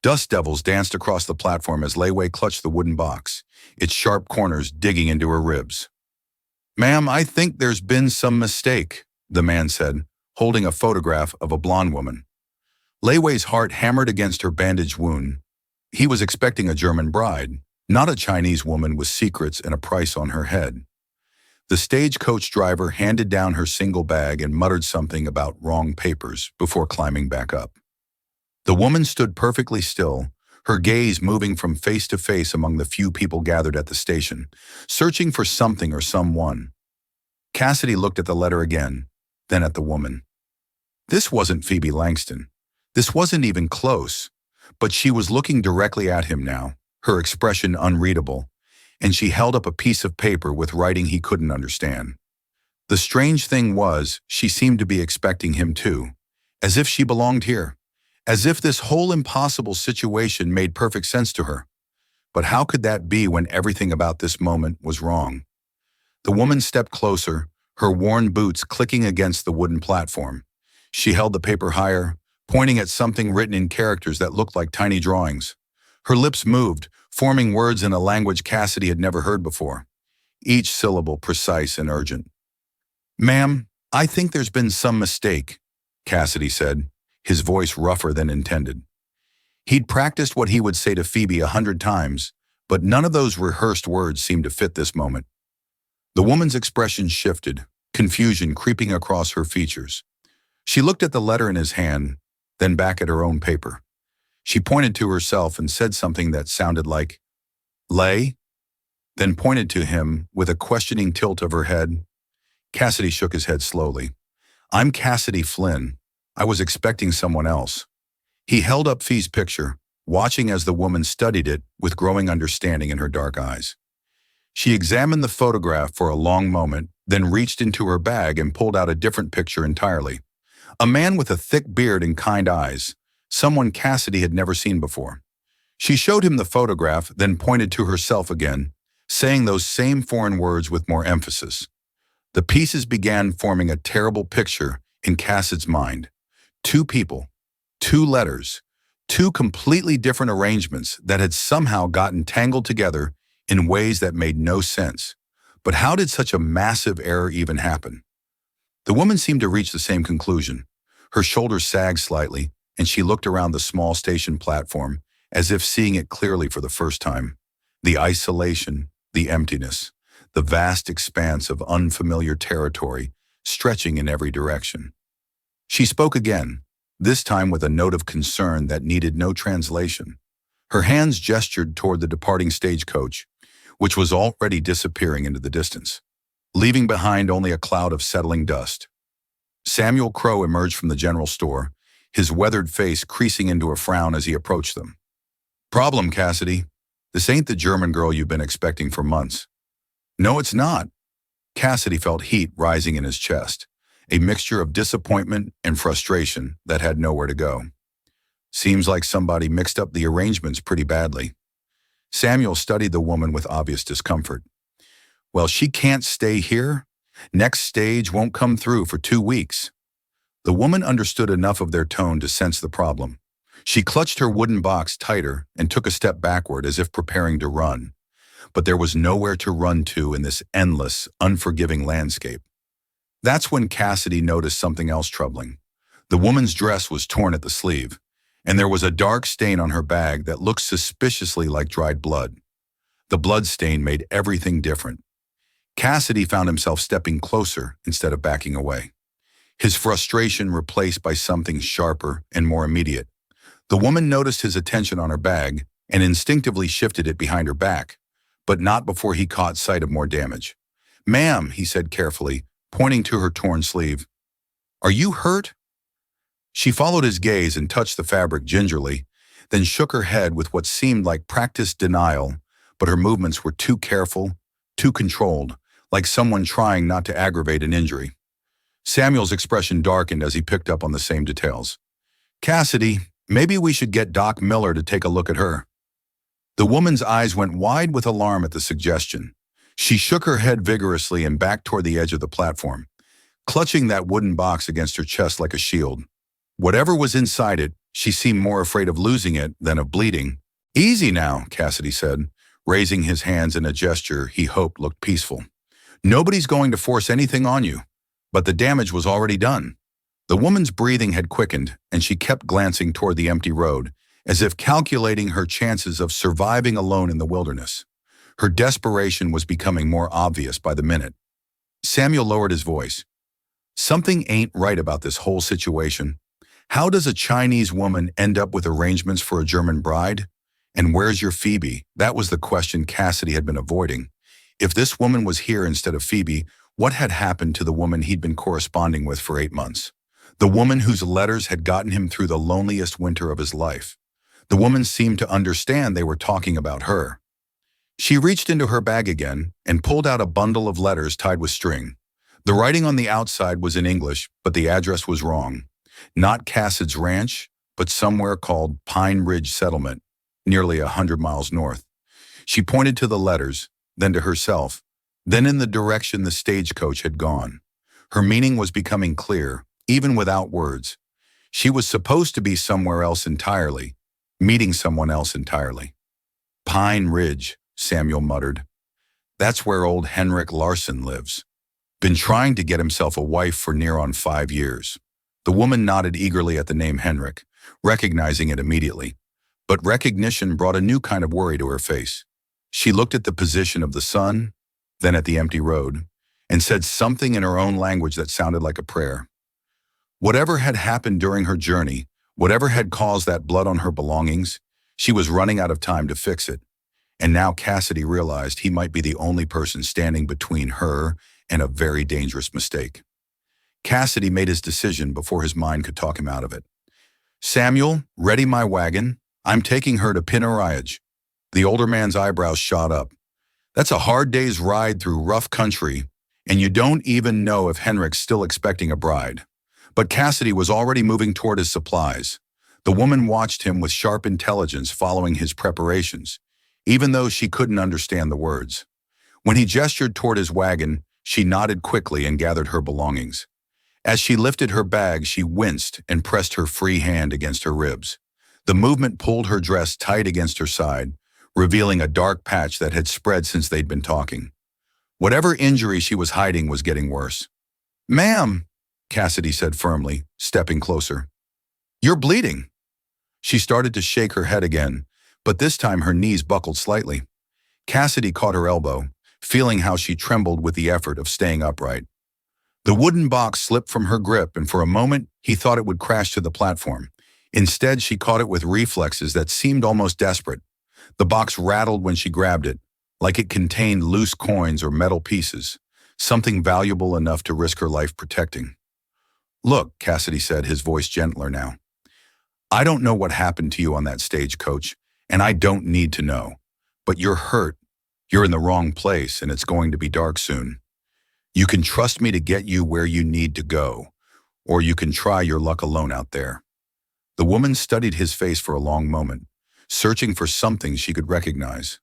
Dust devils danced across the platform as Lei Wei clutched the wooden box, its sharp corners digging into her ribs. "Ma'am, I think there's been some mistake," the man said, holding a photograph of a blonde woman. Lei Wei's heart hammered against her bandaged wound. He was expecting a German bride, not a Chinese woman with secrets and a price on her head. The stagecoach driver handed down her single bag and muttered something about wrong papers before climbing back up. The woman stood perfectly still, her gaze moving from face to face among the few people gathered at the station, searching for something or someone. Cassidy looked at the letter again, then at the woman. This wasn't Phoebe Langston. This wasn't even close, but she was looking directly at him now, her expression unreadable, and she held up a piece of paper with writing he couldn't understand. The strange thing was, she seemed to be expecting him too, as if she belonged here, as if this whole impossible situation made perfect sense to her. But how could that be when everything about this moment was wrong? The woman stepped closer, her worn boots clicking against the wooden platform. She held the paper higher, pointing at something written in characters that looked like tiny drawings. Her lips moved, forming words in a language Cassidy had never heard before, each syllable precise and urgent. "Ma'am, I think there's been some mistake," Cassidy said, his voice rougher than intended. He'd practiced what he would say to Phoebe 100 times, but none of those rehearsed words seemed to fit this moment. The woman's expression shifted, confusion creeping across her features. She looked at the letter in his hand, then back at her own paper. She pointed to herself and said something that sounded like, "Lei?" Then pointed to him with a questioning tilt of her head. Cassidy shook his head slowly. "I'm Cassidy Flynn. I was expecting someone else." He held up Fee's picture, watching as the woman studied it with growing understanding in her dark eyes. She examined the photograph for a long moment, then reached into her bag and pulled out a different picture entirely. A man with a thick beard and kind eyes, someone Cassidy had never seen before. She showed him the photograph, then pointed to herself again, saying those same foreign words with more emphasis. The pieces began forming a terrible picture in Cassidy's mind. Two people, two letters, two completely different arrangements that had somehow gotten tangled together in ways that made no sense. But how did such a massive error even happen? The woman seemed to reach the same conclusion. Her shoulders sagged slightly, and she looked around the small station platform, as if seeing it clearly for the first time. The isolation, the emptiness, the vast expanse of unfamiliar territory stretching in every direction. She spoke again, this time with a note of concern that needed no translation. Her hands gestured toward the departing stagecoach, which was already disappearing into the distance, leaving behind only a cloud of settling dust. Samuel Crow emerged from the general store, his weathered face creasing into a frown as he approached them. "Problem, Cassidy. This ain't the German girl you've been expecting for months." "No, it's not." Cassidy felt heat rising in his chest, a mixture of disappointment and frustration that had nowhere to go. "Seems like somebody mixed up the arrangements pretty badly." Samuel studied the woman with obvious discomfort. "Well, she can't stay here. Next stage won't come through for 2 weeks." The woman understood enough of their tone to sense the problem. She clutched her wooden box tighter and took a step backward as if preparing to run. But there was nowhere to run to in this endless, unforgiving landscape. That's when Cassidy noticed something else troubling. The woman's dress was torn at the sleeve, and there was a dark stain on her bag that looked suspiciously like dried blood. The blood stain made everything different. Cassidy found himself stepping closer instead of backing away, his frustration replaced by something sharper and more immediate. The woman noticed his attention on her bag and instinctively shifted it behind her back, but not before he caught sight of more damage. "Ma'am," he said carefully, pointing to her torn sleeve. "Are you hurt?" She followed his gaze and touched the fabric gingerly, then shook her head with what seemed like practiced denial, but her movements were too careful, too controlled, like someone trying not to aggravate an injury. Samuel's expression darkened as he picked up on the same details. "Cassidy, maybe we should get Doc Miller to take a look at her." The woman's eyes went wide with alarm at the suggestion. She shook her head vigorously and backed toward the edge of the platform, clutching that wooden box against her chest like a shield. Whatever was inside it, She seemed more afraid of losing it than of bleeding. "Easy now," Cassidy said, raising his hands in a gesture he hoped looked peaceful. "Nobody's going to force anything on you." But the damage was already done. The woman's breathing had quickened, and she kept glancing toward the empty road, as if calculating her chances of surviving alone in the wilderness. Her desperation was becoming more obvious by the minute. Samuel lowered his voice. "Something ain't right about this whole situation. How does a Chinese woman end up with arrangements for a German bride? And where's your Phoebe?" That was the question Cassidy had been avoiding. If this woman was here instead of Phoebe, what had happened to the woman he'd been corresponding with for 8 months? The woman whose letters had gotten him through the loneliest winter of his life. The woman seemed to understand they were talking about her. She reached into her bag again and pulled out a bundle of letters tied with string. The writing on the outside was in English, but the address was wrong. Not Cassid's ranch, but somewhere called Pine Ridge Settlement, nearly 100 miles north. She pointed to the letters, then to herself, then in the direction the stagecoach had gone. Her meaning was becoming clear, even without words. She was supposed to be somewhere else entirely, meeting someone else entirely. "Pine Ridge," Samuel muttered. "That's where old Henrik Larson lives. Been trying to get himself a wife for near on 5 years." The woman nodded eagerly at the name Henrik, recognizing it immediately. But recognition brought a new kind of worry to her face. She looked at the position of the sun, then at the empty road, and said something in her own language that sounded like a prayer. Whatever had happened during her journey, whatever had caused that blood on her belongings, she was running out of time to fix it. And now Cassidy realized he might be the only person standing between her and a very dangerous mistake. Cassidy made his decision before his mind could talk him out of it. "Samuel, ready my wagon. I'm taking her to Pinarayaj." The older man's eyebrows shot up. "That's a hard day's ride through rough country, and you don't even know if Henrik's still expecting a bride." But Cassidy was already moving toward his supplies. The woman watched him with sharp intelligence following his preparations, even though she couldn't understand the words. When he gestured toward his wagon, she nodded quickly and gathered her belongings. As she lifted her bag, she winced and pressed her free hand against her ribs. The movement pulled her dress tight against her side, revealing a dark patch that had spread since they'd been talking. Whatever injury she was hiding was getting worse. "Ma'am," Cassidy said firmly, stepping closer. "You're bleeding." She started to shake her head again, but this time her knees buckled slightly. Cassidy caught her elbow, feeling how she trembled with the effort of staying upright. The wooden box slipped from her grip, and for a moment he thought it would crash to the platform. Instead, she caught it with reflexes that seemed almost desperate. The box rattled when she grabbed it, like it contained loose coins or metal pieces, something valuable enough to risk her life protecting. "Look," Cassidy said, his voice gentler now. "I don't know what happened to you on that stagecoach, and I don't need to know. But you're hurt. You're in the wrong place, and it's going to be dark soon. You can trust me to get you where you need to go, or you can try your luck alone out there." The woman studied his face for a long moment, searching for something she could recognize.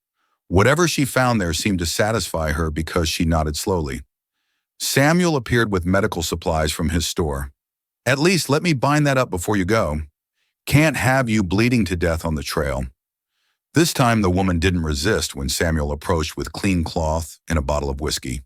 Whatever she found there seemed to satisfy her because she nodded slowly. Samuel appeared with medical supplies from his store. "At least let me bind that up before you go. Can't have you bleeding to death on the trail." This time the woman didn't resist when Samuel approached with clean cloth and a bottle of whiskey.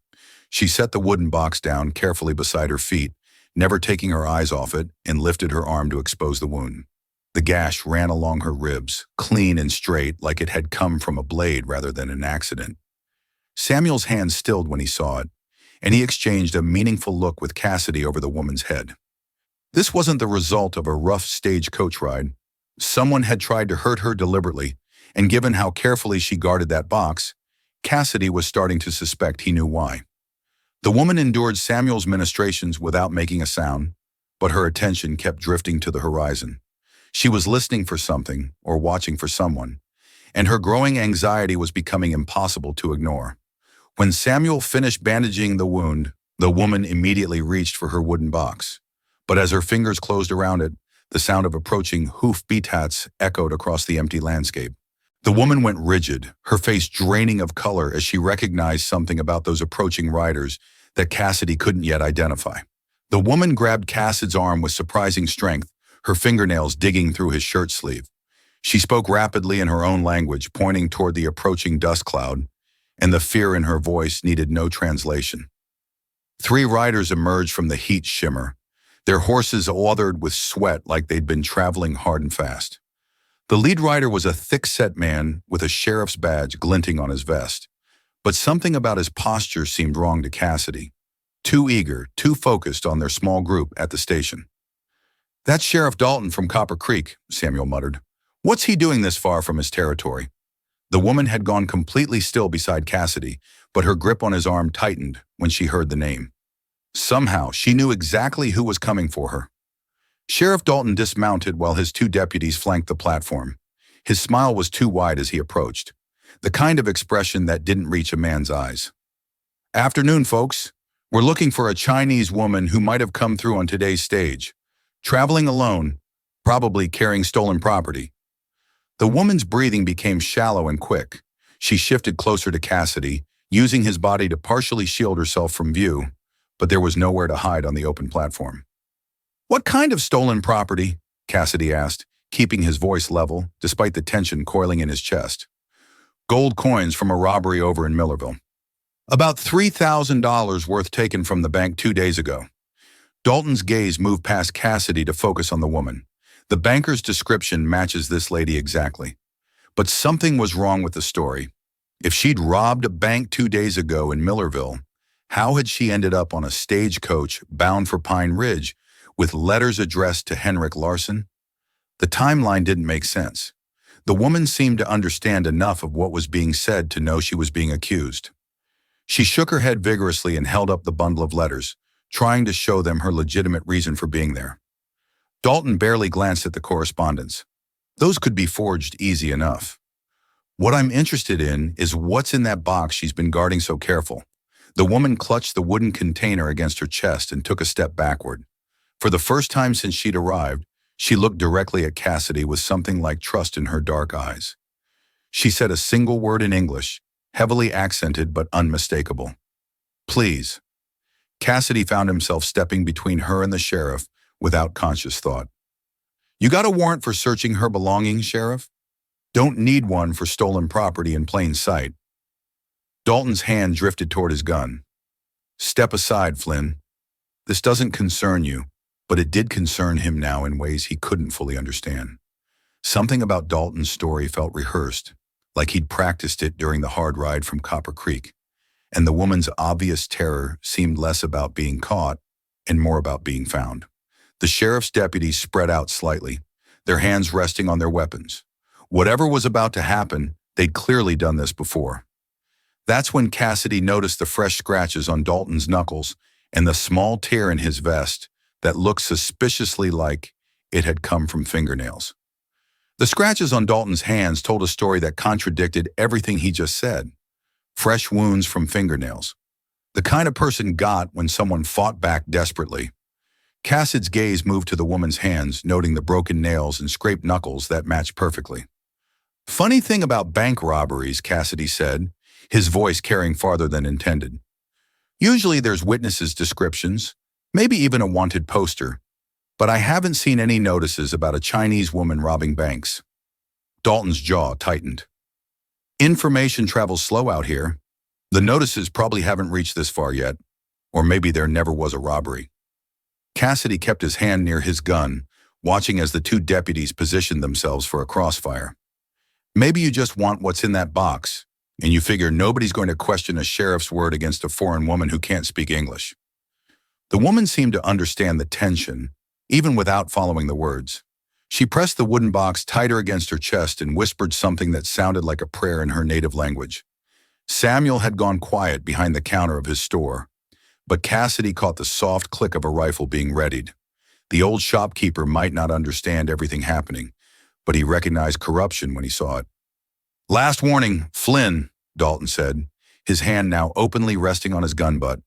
She set the wooden box down carefully beside her feet, never taking her eyes off it, and lifted her arm to expose the wound. The gash ran along her ribs, clean and straight, like it had come from a blade rather than an accident. Samuel's hand stilled when he saw it, and he exchanged a meaningful look with Cassidy over the woman's head. This wasn't the result of a rough stagecoach ride. Someone had tried to hurt her deliberately, and given how carefully she guarded that box, Cassidy was starting to suspect he knew why. The woman endured Samuel's ministrations without making a sound, but her attention kept drifting to the horizon. She was listening for something, or watching for someone, and her growing anxiety was becoming impossible to ignore. When Samuel finished bandaging the wound, the woman immediately reached for her wooden box. But as her fingers closed around it, the sound of approaching hoof-beats echoed across the empty landscape. The woman went rigid, her face draining of color as she recognized something about those approaching riders that Cassidy couldn't yet identify. The woman grabbed Cassidy's arm with surprising strength, her fingernails digging through his shirt sleeve. She spoke rapidly in her own language, pointing toward the approaching dust cloud, and the fear in her voice needed no translation. 3 riders emerged from the heat shimmer, their horses lathered with sweat like they'd been traveling hard and fast. The lead rider was a thick-set man with a sheriff's badge glinting on his vest, but something about his posture seemed wrong to Cassidy. Too eager, too focused on their small group at the station. "That's Sheriff Dalton from Copper Creek," Samuel muttered. "What's he doing this far from his territory?" The woman had gone completely still beside Cassidy, but her grip on his arm tightened when she heard the name. Somehow, she knew exactly who was coming for her. Sheriff Dalton dismounted while his 2 deputies flanked the platform. His smile was too wide as he approached, the kind of expression that didn't reach a man's eyes. "Afternoon, folks. We're looking for a Chinese woman who might have come through on today's stage. Traveling alone, probably carrying stolen property." The woman's breathing became shallow and quick. She shifted closer to Cassidy, using his body to partially shield herself from view, but there was nowhere to hide on the open platform. "What kind of stolen property?" Cassidy asked, keeping his voice level despite the tension coiling in his chest. "Gold coins from a robbery over in Millerville. About $3,000 worth taken from the bank 2 days ago." Dalton's gaze moved past Cassidy to focus on the woman. The banker's description matches this lady exactly. But something was wrong with the story. If she'd robbed a bank 2 days ago in Millerville, how had she ended up on a stagecoach bound for Pine Ridge with letters addressed to Henrik Larson? The timeline didn't make sense. The woman seemed to understand enough of what was being said to know she was being accused. She shook her head vigorously and held up the bundle of letters, trying to show them her legitimate reason for being there. Dalton barely glanced at the correspondence. Those could be forged easy enough. "What I'm interested in is what's in that box she's been guarding so careful." The woman clutched the wooden container against her chest and took a step backward. For the first time since she'd arrived, she looked directly at Cassidy with something like trust in her dark eyes. She said a single word in English, heavily accented but unmistakable. "Please." Cassidy found himself stepping between her and the sheriff without conscious thought. "You got a warrant for searching her belongings, Sheriff?" "Don't need one for stolen property in plain sight." Dalton's hand drifted toward his gun. "Step aside, Flynn. This doesn't concern you, but it did concern him now in ways he couldn't fully understand." Something about Dalton's story felt rehearsed, like he'd practiced it during the hard ride from Copper Creek, and the woman's obvious terror seemed less about being caught and more about being found. The sheriff's deputies spread out slightly, their hands resting on their weapons. Whatever was about to happen, they'd clearly done this before. That's when Cassidy noticed the fresh scratches on Dalton's knuckles and the small tear in his vest that looked suspiciously like it had come from fingernails. The scratches on Dalton's hands told a story that contradicted everything he just said. Fresh wounds from fingernails. The kind of person got when someone fought back desperately. Cassidy's gaze moved to the woman's hands, noting the broken nails and scraped knuckles that matched perfectly. "Funny thing about bank robberies," Cassidy said, his voice carrying farther than intended. "Usually there's witnesses' descriptions, maybe even a wanted poster, but I haven't seen any notices about a Chinese woman robbing banks." Dalton's jaw tightened. "Information travels slow out here. The notices probably haven't reached this far yet, or maybe there never was a robbery." Cassidy kept his hand near his gun, watching as the 2 deputies positioned themselves for a crossfire. "Maybe you just want what's in that box, and you figure nobody's going to question a sheriff's word against a foreign woman who can't speak English." The woman seemed to understand the tension, even without following the words. She pressed the wooden box tighter against her chest and whispered something that sounded like a prayer in her native language. Samuel had gone quiet behind the counter of his store, but Cassidy caught the soft click of a rifle being readied. The old shopkeeper might not understand everything happening, but he recognized corruption when he saw it. "Last warning, Flynn," Dalton said, his hand now openly resting on his gun butt.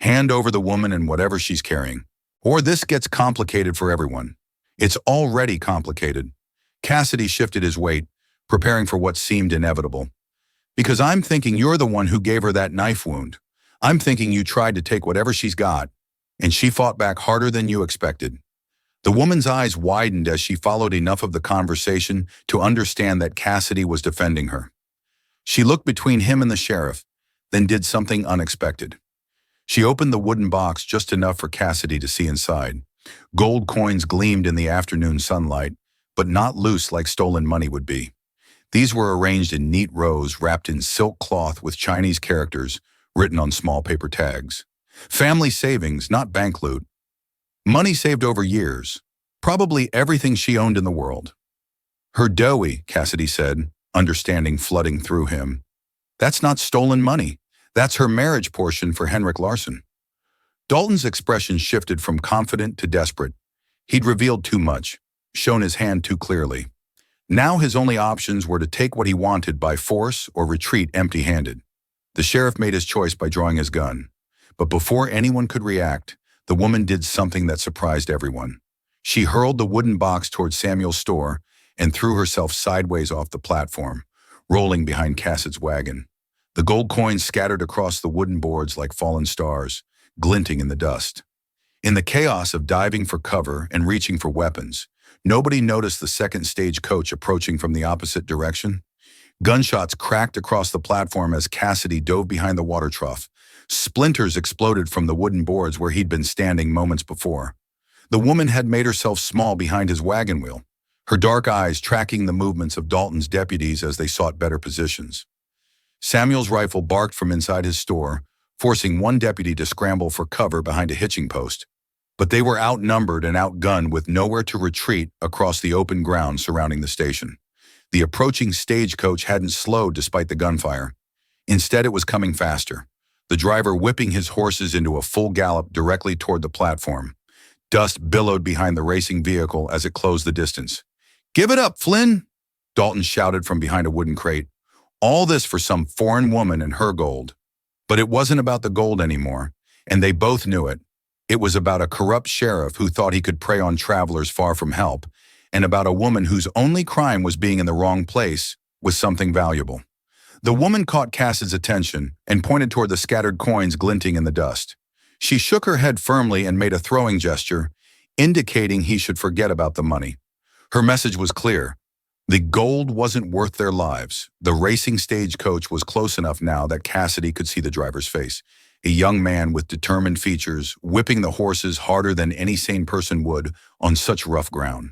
"Hand over the woman and whatever she's carrying, or this gets complicated for everyone." "It's already complicated." Cassidy shifted his weight, preparing for what seemed inevitable. "Because I'm thinking you're the one who gave her that knife wound. I'm thinking you tried to take whatever she's got, and she fought back harder than you expected. The woman's eyes widened as she followed enough of the conversation to understand that Cassidy was defending her. She looked between him and the sheriff, then did something unexpected. She opened the wooden box just enough for Cassidy to see inside. Gold coins gleamed in the afternoon sunlight, but not loose like stolen money would be. These were arranged in neat rows wrapped in silk cloth with Chinese characters written on small paper tags. Family savings, not bank loot. Money saved over years. Probably everything she owned in the world. Her doughy, Cassidy said, understanding flooding through him. That's not stolen money. That's her marriage portion for Henrik Larsson. Dalton's expression shifted from confident to desperate. He'd revealed too much, shown his hand too clearly. Now his only options were to take what he wanted by force or retreat empty-handed. The sheriff made his choice by drawing his gun. But before anyone could react, the woman did something that surprised everyone. She hurled the wooden box toward Samuel's store and threw herself sideways off the platform, rolling behind Cassid's wagon. The gold coins scattered across the wooden boards like fallen stars, glinting in the dust. In the chaos of diving for cover and reaching for weapons, nobody noticed the second stage coach approaching from the opposite direction. Gunshots cracked across the platform as Cassidy dove behind the water trough. Splinters exploded from the wooden boards where he'd been standing moments before. The woman had made herself small behind his wagon wheel, her dark eyes tracking the movements of Dalton's deputies as they sought better positions. Samuel's rifle barked from inside his store, forcing one deputy to scramble for cover behind a hitching post. But they were outnumbered and outgunned with nowhere to retreat across the open ground surrounding the station. The approaching stagecoach hadn't slowed despite the gunfire. Instead, it was coming faster, the driver whipping his horses into a full gallop directly toward the platform. Dust billowed behind the racing vehicle as it closed the distance. "Give it up, Flynn!" Dalton shouted from behind a wooden crate. All this for some foreign woman and her gold. But it wasn't about the gold anymore, and they both knew it. It was about a corrupt sheriff who thought he could prey on travelers far from help, and about a woman whose only crime was being in the wrong place with something valuable. The woman caught Cassid's attention and pointed toward the scattered coins glinting in the dust. She shook her head firmly and made a throwing gesture, indicating he should forget about the money. Her message was clear. The gold wasn't worth their lives. The racing stagecoach was close enough now that Cassidy could see the driver's face. A young man with determined features, whipping the horses harder than any sane person would on such rough ground.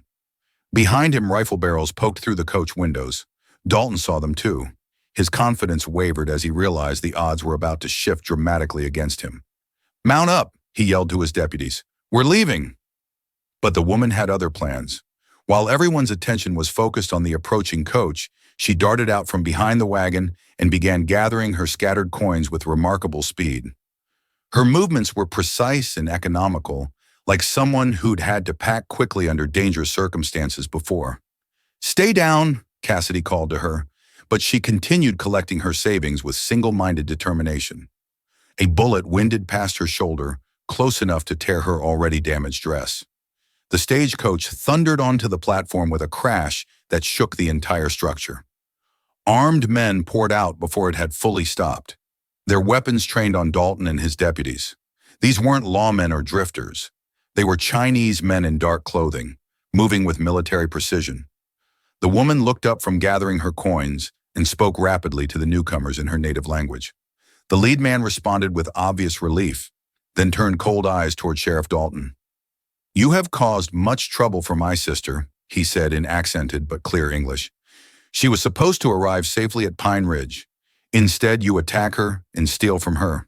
Behind him, rifle barrels poked through the coach windows. Dalton saw them too. His confidence wavered as he realized the odds were about to shift dramatically against him. "Mount up," he yelled to his deputies. "We're leaving." But the woman had other plans. While everyone's attention was focused on the approaching coach, she darted out from behind the wagon and began gathering her scattered coins with remarkable speed. Her movements were precise and economical, like someone who'd had to pack quickly under dangerous circumstances before. "Stay down," Cassidy called to her, but she continued collecting her savings with single-minded determination. A bullet winded past her shoulder, close enough to tear her already damaged dress. The stagecoach thundered onto the platform with a crash that shook the entire structure. Armed men poured out before it had fully stopped, their weapons trained on Dalton and his deputies. These weren't lawmen or drifters. They were Chinese men in dark clothing, moving with military precision. The woman looked up from gathering her coins and spoke rapidly to the newcomers in her native language. The lead man responded with obvious relief, then turned cold eyes toward Sheriff Dalton. "You have caused much trouble for my sister," he said in accented but clear English. "She was supposed to arrive safely at Pine Ridge. Instead, you attack her and steal from her."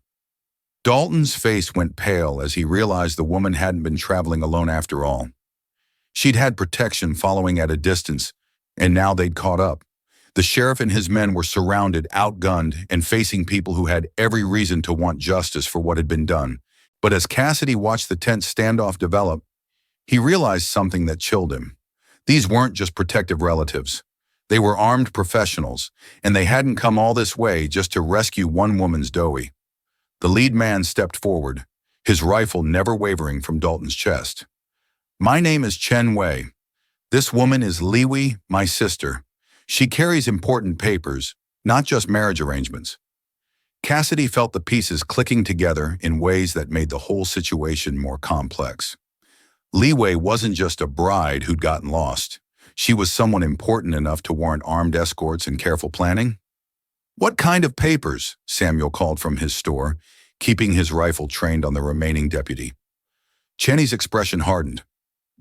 Dalton's face went pale as he realized the woman hadn't been traveling alone after all. She'd had protection following at a distance, and now they'd caught up. The sheriff and his men were surrounded, outgunned, and facing people who had every reason to want justice for what had been done. But as Cassidy watched the tense standoff develop, he realized something that chilled him. These weren't just protective relatives. They were armed professionals, and they hadn't come all this way just to rescue one woman's doughy. The lead man stepped forward, his rifle never wavering from Dalton's chest. "My name is Chen Wei. This woman is Liwi, my sister. She carries important papers, not just marriage arrangements." Cassidy felt the pieces clicking together in ways that made the whole situation more complex. Li Wei wasn't just a bride who'd gotten lost. She was someone important enough to warrant armed escorts and careful planning. "What kind of papers?" Samuel called from his store, keeping his rifle trained on the remaining deputy. Chenny's expression hardened.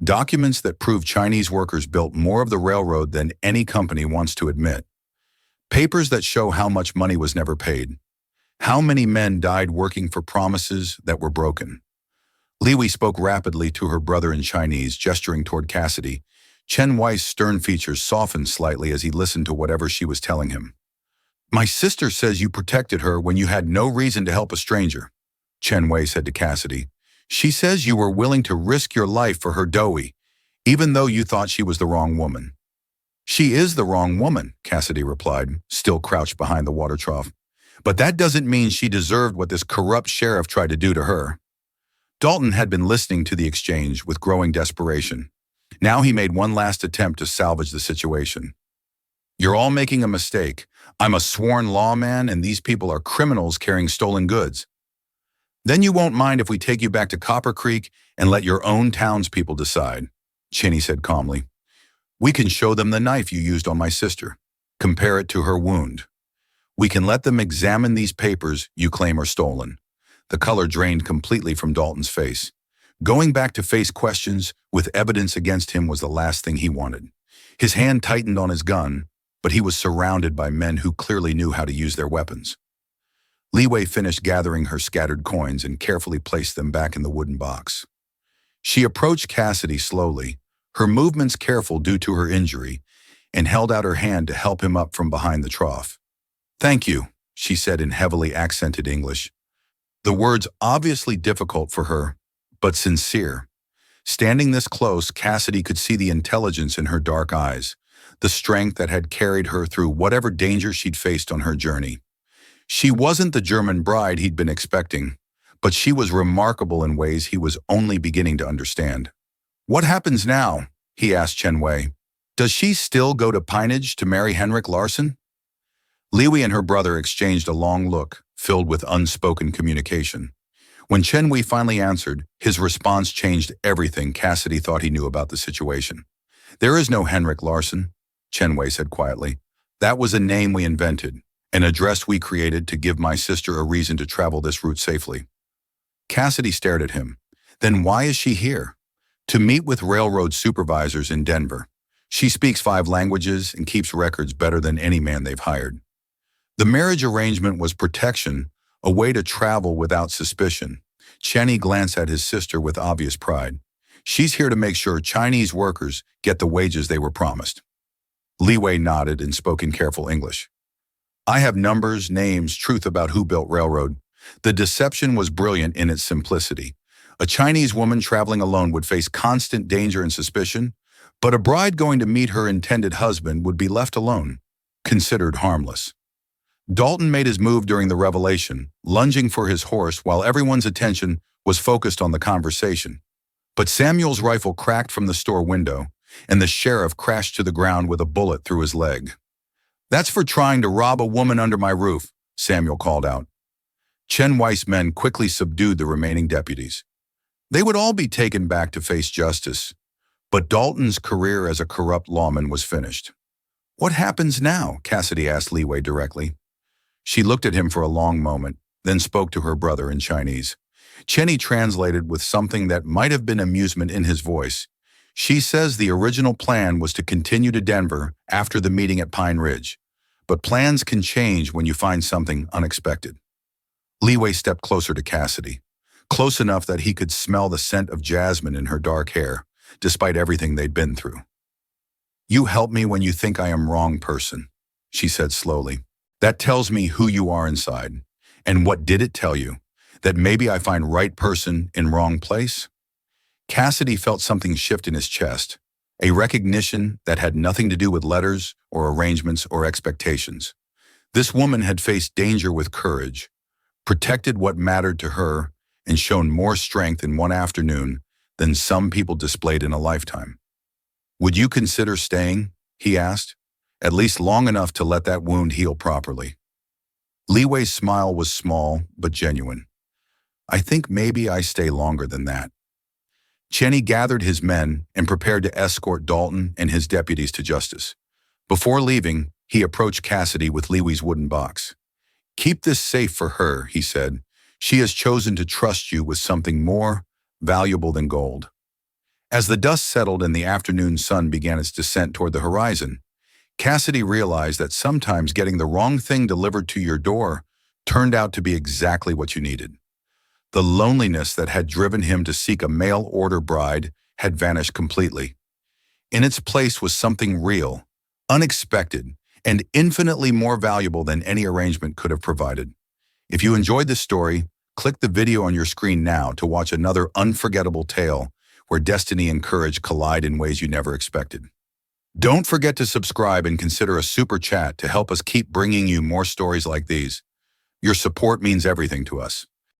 "Documents that prove Chinese workers built more of the railroad than any company wants to admit. Papers that show how much money was never paid. How many men died working for promises that were broken." Li Wei spoke rapidly to her brother in Chinese, gesturing toward Cassidy. Chen Wei's stern features softened slightly as he listened to whatever she was telling him. "My sister says you protected her when you had no reason to help a stranger," Chen Wei said to Cassidy. "She says you were willing to risk your life for her doughy, even though you thought she was the wrong woman." "She is the wrong woman," Cassidy replied, still crouched behind the water trough. "But that doesn't mean she deserved what this corrupt sheriff tried to do to her." Dalton had been listening to the exchange with growing desperation. Now he made one last attempt to salvage the situation. "You're all making a mistake. I'm a sworn lawman, and these people are criminals carrying stolen goods." "Then you won't mind if we take you back to Copper Creek and let your own townspeople decide," Cheney said calmly. "We can show them the knife you used on my sister. Compare it to her wound. We can let them examine these papers you claim are stolen." The color drained completely from Dalton's face. Going back to face questions with evidence against him was the last thing he wanted. His hand tightened on his gun, but he was surrounded by men who clearly knew how to use their weapons. Li Wei finished gathering her scattered coins and carefully placed them back in the wooden box. She approached Cassidy slowly, her movements careful due to her injury, and held out her hand to help him up from behind the trough. "Thank you," she said in heavily accented English. The words obviously difficult for her, but sincere. Standing this close, Cassidy could see the intelligence in her dark eyes, the strength that had carried her through whatever danger she'd faced on her journey. She wasn't the German bride he'd been expecting, but she was remarkable in ways he was only beginning to understand. "What happens now?" he asked Chen Wei. "Does she still go to Pinage to marry Henrik Larsen?" Li Wei and her brother exchanged a long look, filled with unspoken communication. When Chen Wei finally answered, his response changed everything Cassidy thought he knew about the situation. "There is no Henrik Larsen," Chen Wei said quietly. "That was a name we invented, an address we created to give my sister a reason to travel this route safely." Cassidy stared at him. "Then why is she here?" "To meet with railroad supervisors in Denver. She speaks 5 languages and keeps records better than any man they've hired." The marriage arrangement was protection, a way to travel without suspicion. Cheney glanced at his sister with obvious pride. "She's here to make sure Chinese workers get the wages they were promised." Li Wei nodded and spoke in careful English. "I have numbers, names, truth about who built railroad." The deception was brilliant in its simplicity. A Chinese woman traveling alone would face constant danger and suspicion, but a bride going to meet her intended husband would be left alone, considered harmless. Dalton made his move during the revelation, lunging for his horse while everyone's attention was focused on the conversation. But Samuel's rifle cracked from the store window, and the sheriff crashed to the ground with a bullet through his leg. "That's for trying to rob a woman under my roof," Samuel called out. Chen Wei's men quickly subdued the remaining deputies. They would all be taken back to face justice, but Dalton's career as a corrupt lawman was finished. "What happens now?" Cassidy asked Li Wei directly. She looked at him for a long moment, then spoke to her brother in Chinese. Cheney translated with something that might have been amusement in his voice. "She says the original plan was to continue to Denver after the meeting at Pine Ridge, but plans can change when you find something unexpected." Li Wei stepped closer to Cassidy, close enough that he could smell the scent of jasmine in her dark hair, despite everything they'd been through. "You help me when you think I am wrong person," she said slowly. "That tells me who you are inside. And what did it tell you? That maybe I find right person in wrong place?" Cassidy felt something shift in his chest, a recognition that had nothing to do with letters or arrangements or expectations. This woman had faced danger with courage, protected what mattered to her, and shown more strength in one afternoon than some people displayed in a lifetime. "Would you consider staying?" he asked. "At least long enough to let that wound heal properly." Li Wei's smile was small but genuine. "I think maybe I stay longer than that." Cheney gathered his men and prepared to escort Dalton and his deputies to justice. Before leaving, he approached Cassidy with Leewee's wooden box. "Keep this safe for her," he said. "She has chosen to trust you with something more valuable than gold." As the dust settled and the afternoon sun began its descent toward the horizon, Cassidy realized that sometimes getting the wrong thing delivered to your door turned out to be exactly what you needed. The loneliness that had driven him to seek a mail-order bride had vanished completely. In its place was something real, unexpected, and infinitely more valuable than any arrangement could have provided. If you enjoyed this story, click the video on your screen now to watch another unforgettable tale where destiny and courage collide in ways you never expected. Don't forget to subscribe and consider a super chat to help us keep bringing you more stories like these. Your support means everything to us.